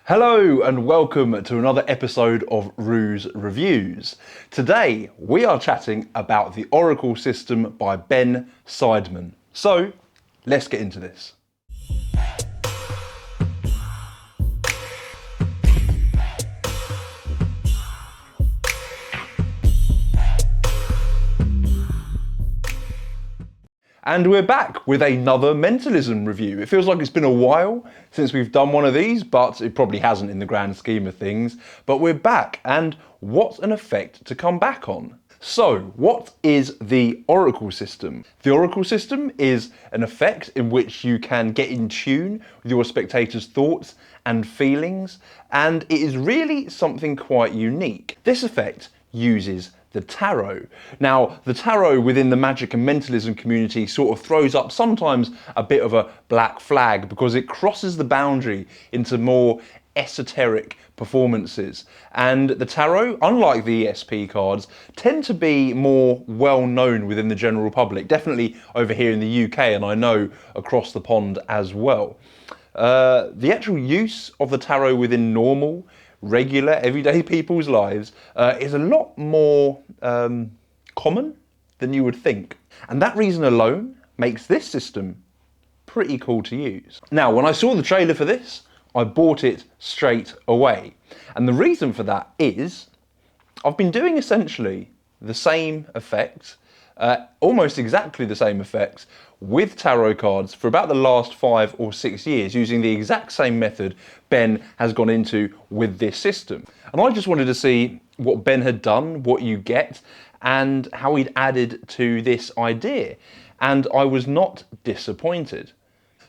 Hello and welcome to another episode of Ruse Reviews. Today we are chatting about the Oracle system by Ben Seidman. So let's get into this. And we're back with another mentalism review. It feels like it's been a while since we've done one of these, but it probably hasn't in the grand scheme of things. But we're back, and what an effect to come back on. So, what is the Oracle system? The Oracle system is an effect in which you can get in tune with your spectators' thoughts and feelings, and it is really something quite unique. This effect uses the tarot. Now, the tarot within the magic and mentalism community sort of throws up sometimes a bit of a black flag because it crosses the boundary into more esoteric performances. And the tarot, unlike the ESP cards, tend to be more well known within the general public, definitely over here in the UK, and I know across the pond as well. The actual use of the tarot within normal, regular, everyday people's lives is a lot more common than you would think. And that reason alone makes this system pretty cool to use. Now, when I saw the trailer for this, I bought it straight away. And the reason for that is I've been doing essentially the same effect, almost exactly the same effects with tarot cards for about the last 5 or 6 years, using the exact same method Ben has gone into with this system. And I just wanted to see what Ben had done, what you get, and how he'd added to this idea. And I was not disappointed.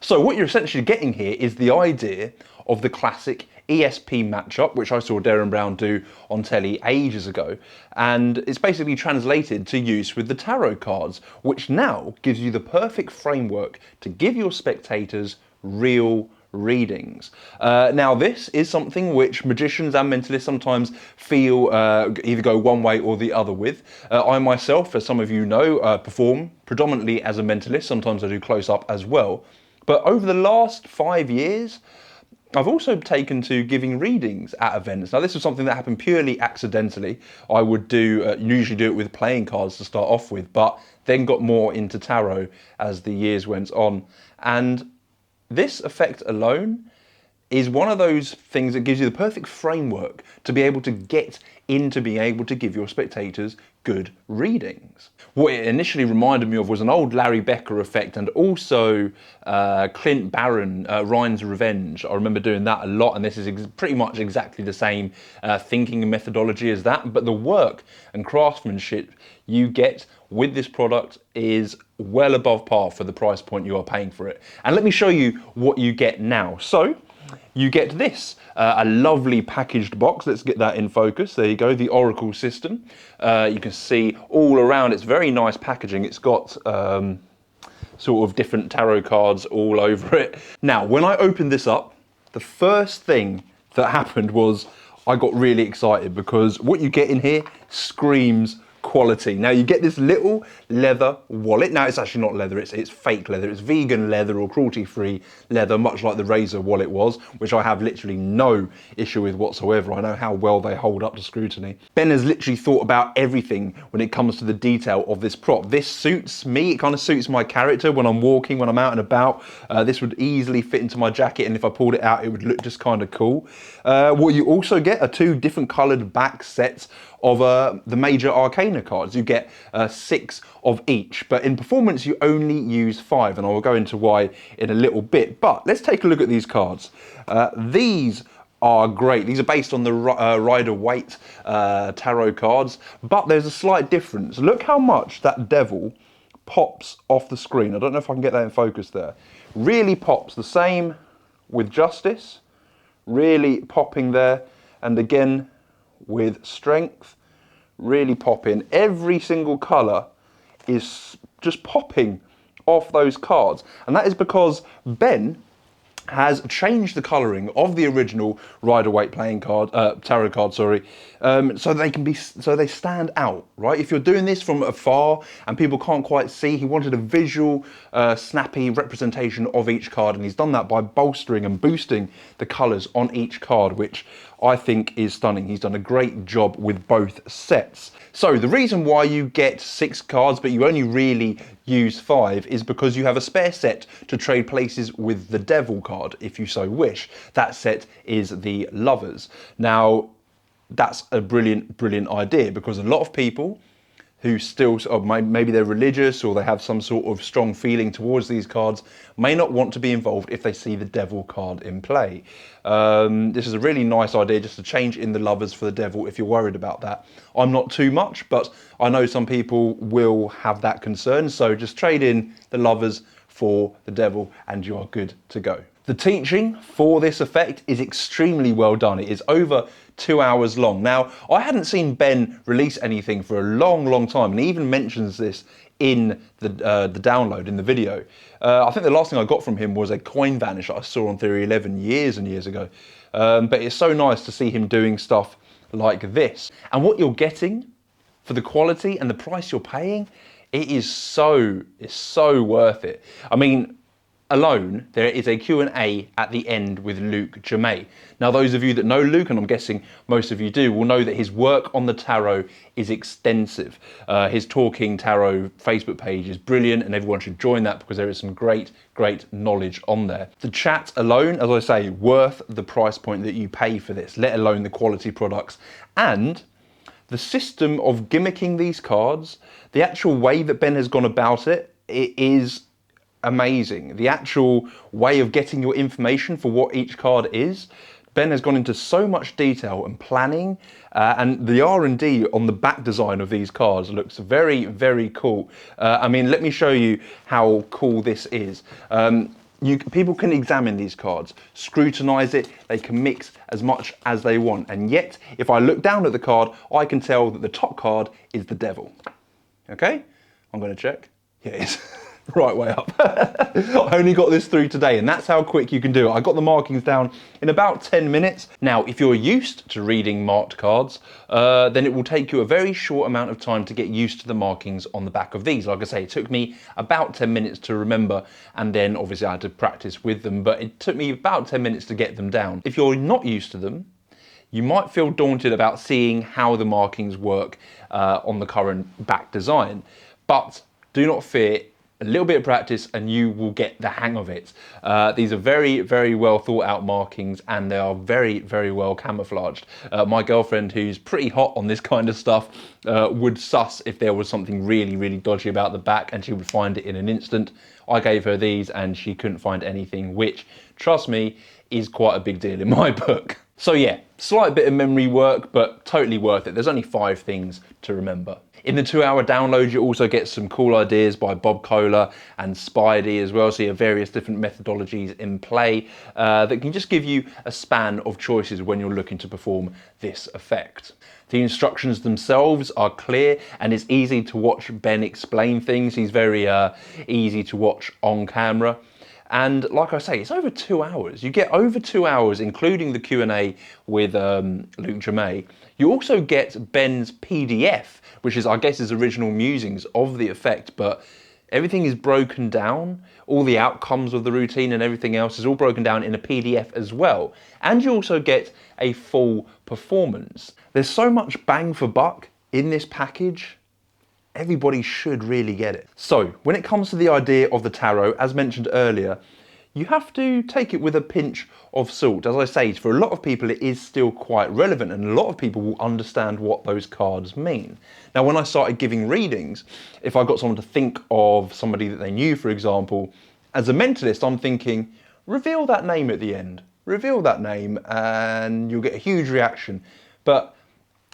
So what you're essentially getting here is the idea of the classic ESP matchup, which I saw Darren Brown do on telly ages ago, and it's basically translated to use with the tarot cards, which now gives you the perfect framework to give your spectators real readings. Now, this is something which magicians and mentalists sometimes feel either go one way or the other with. I myself, as some of you know, perform predominantly as a mentalist. Sometimes I do close up as well. But over the last 5 years, I've also taken to giving readings at events. Now, this was something that happened purely accidentally. I would usually do it with playing cards to start off with, but then got more into tarot as the years went on. And this effect alone is one of those things that gives you the perfect framework to be able to get into being able to give your spectators good readings. What it initially reminded me of was an old Larry Becker effect, and also Clint Barron, Ryan's Revenge. I remember doing that a lot, and this is pretty much exactly the same thinking and methodology as that, but the work and craftsmanship you get with this product is well above par for the price point you are paying for it. And let me show you what you get now. So, you get this, a lovely packaged box. Let's get that in focus. There you go, the Oracle system. You can see all around, it's very nice packaging. It's got sort of different tarot cards all over it. Now, when I opened this up, the first thing that happened was I got really excited because what you get in here screams quality. Now, you get this little leather wallet. Now, it's actually not leather, it's fake leather. It's vegan leather or cruelty-free leather, much like the Razor wallet was, which I have literally no issue with whatsoever. I know how well they hold up to scrutiny. Ben has literally thought about everything when it comes to the detail of this prop. This suits me, it kind of suits my character when I'm walking, when I'm out and about. This would easily fit into my jacket, and if I pulled it out, it would look just kind of cool. What you also get are 2 different coloured back sets of the major arcana cards. You get 6 of each, but in performance you only use 5, and I will go into why in a little bit. But let's take a look at these cards. These are great. These are based on the Rider-Waite tarot cards, but there's a slight difference. Look how much that devil pops off the screen. I don't know if I can get that in focus there. Really pops. The same with Justice, really popping there, and again with Strength, really popping. Every single colour is just popping off those cards, and that is because Ben has changed the colouring of the original Rider-Waite playing card, tarot card, sorry, so they stand out, right? If you're doing this from afar and people can't quite see, he wanted a visual, snappy representation of each card, and he's done that by bolstering and boosting the colours on each card, which I think is stunning. He's done a great job with both sets. So the reason why you get 6 cards but you only really use 5 is because you have a spare set to trade places with the Devil card if you so wish. That set is the Lovers. Now that's a brilliant idea, because a lot of people who still, maybe they're religious or they have some sort of strong feeling towards these cards, may not want to be involved if they see the Devil card in play. This is a really nice idea, just to change in the Lovers for the Devil if you're worried about that. I'm not too much, but I know some people will have that concern, so just trade in the Lovers for the Devil and you are good to go. The teaching for this effect is extremely well done. It is over 2 hours long. Now, I hadn't seen Ben release anything for a long time, and he even mentions this in the download, in the video. I think the last thing I got from him was a coin vanish I saw on Theory 11 years and years ago. But it's so nice to see him doing stuff like this. And what you're getting for the quality and the price you're paying, it's so worth it. I mean, alone, there is a Q&A at the end with Luke Jamay. Now, those of you that know Luke, and I'm guessing most of you do, will know that his work on the tarot is extensive. His Talking Tarot Facebook page is brilliant, and everyone should join that because there is some great knowledge on there. The chat alone, as I say, worth the price point that you pay for this, let alone the quality products. And the system of gimmicking these cards, the actual way that Ben has gone about it, it is amazing. The actual way of getting your information for what each card is, Ben has gone into so much detail and planning, and the R&D on the back design of these cards looks very cool. I mean, let me show you how cool this is. People can examine these cards, scrutinize it, they can mix as much as they want, and yet if I look down at the card, I can tell that the top card is the Devil. Okay, I'm going to check. Here it is. Right way up. I only got this through today, and that's how quick you can do it. I got the markings down in about 10 minutes. Now, if you're used to reading marked cards, then it will take you a very short amount of time to get used to the markings on the back of these. Like I say, it took me about 10 minutes to remember, and then obviously I had to practice with them, but it took me about 10 minutes to get them down. If you're not used to them, you might feel daunted about seeing how the markings work on the current back design, but do not fear. A little bit of practice and you will get the hang of it. These are very well thought out markings, and they are very well camouflaged. My girlfriend, who's pretty hot on this kind of stuff, would suss if there was something really dodgy about the back, and she would find it in an instant. I gave her these and she couldn't find anything, which, trust me, is quite a big deal in my book. So yeah, slight bit of memory work, but totally worth it. There's only 5 things to remember. In the 2-hour download, you also get some cool ideas by Bob Kohler and Spidey as well. So you have various different methodologies in play that can just give you a span of choices when you're looking to perform this effect. The instructions themselves are clear, and it's easy to watch Ben explain things. He's very easy to watch on camera. And like I say, it's over 2 hours. You get over 2 hours, including the Q&A with Luke Jamay. You also get Ben's PDF, which is, I guess, his original musings of the effect, but everything is broken down. All the outcomes of the routine and everything else is all broken down in a PDF as well. And you also get a full performance. There's so much bang for buck in this package. Everybody should really get it. So when it comes to the idea of the tarot, as mentioned earlier, you have to take it with a pinch of salt. As I say, for a lot of people it is still quite relevant, and a lot of people will understand what those cards mean. Now, when I started giving readings, if I got someone to think of somebody that they knew, for example, as a mentalist, I'm thinking, reveal that name at the end. Reveal that name and you'll get a huge reaction. But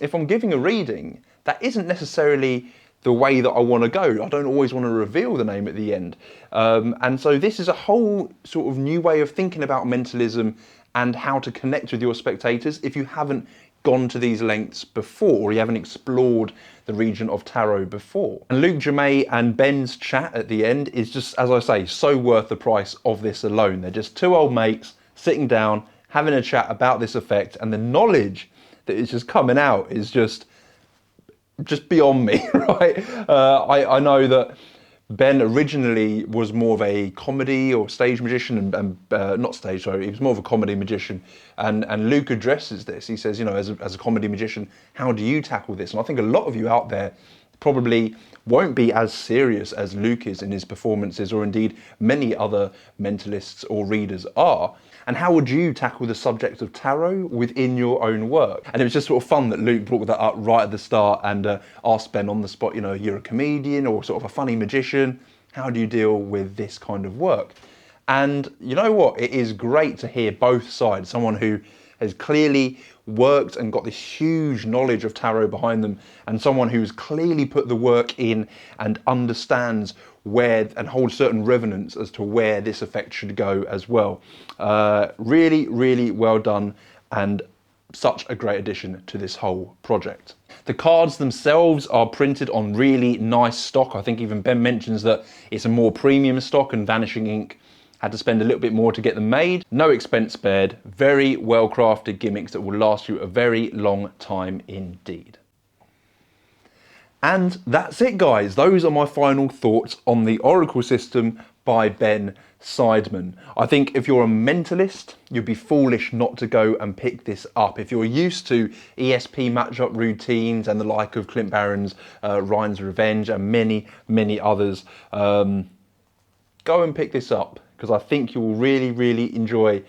if I'm giving a reading, that isn't necessarily the way that I want to go. I don't always want to reveal the name at the end. And so this is a whole sort of new way of thinking about mentalism and how to connect with your spectators if you haven't gone to these lengths before, or you haven't explored the region of tarot before. And Luke Germain and Ben's chat at the end is just, as I say, so worth the price of this alone. They're just two old mates sitting down, having a chat about this effect, and the knowledge that is just coming out is just beyond me, right? I know that Ben originally was more of a comedy or stage magician, and not stage, sorry, he was more of a comedy magician. And Luke addresses this. He says, you know, as a comedy magician, how do you tackle this? And I think a lot of you out there probably won't be as serious as Luke is in his performances, or indeed many other mentalists or readers are. And how would you tackle the subject of tarot within your own work? And it was just sort of fun that Luke brought that up right at the start and asked Ben on the spot, you know, you're a comedian or sort of a funny magician. How do you deal with this kind of work? And you know what? It is great to hear both sides. Someone who has clearly worked and got this huge knowledge of tarot behind them, and someone who's clearly put the work in and understands where and holds certain reverence as to where this effect should go as well. Really, really well done, and such a great addition to this whole project. The cards themselves are printed on really nice stock. I think even Ben mentions that it's a more premium stock, and Vanishing Ink had to spend a little bit more to get them made. No expense spared, very well crafted gimmicks that will last you a very long time indeed. And that's it, guys. Those are my final thoughts on the Oracle system by Ben Seidman. I think if you're a mentalist, you'd be foolish not to go and pick this up. If you're used to ESP matchup routines and the like of Clint Barron's Ryan's Revenge and many, many others, go and pick this up, because I think you will really, really enjoy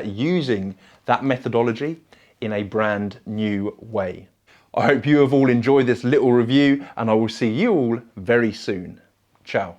using that methodology in a brand new way. I hope you have all enjoyed this little review, and I will see you all very soon. Ciao.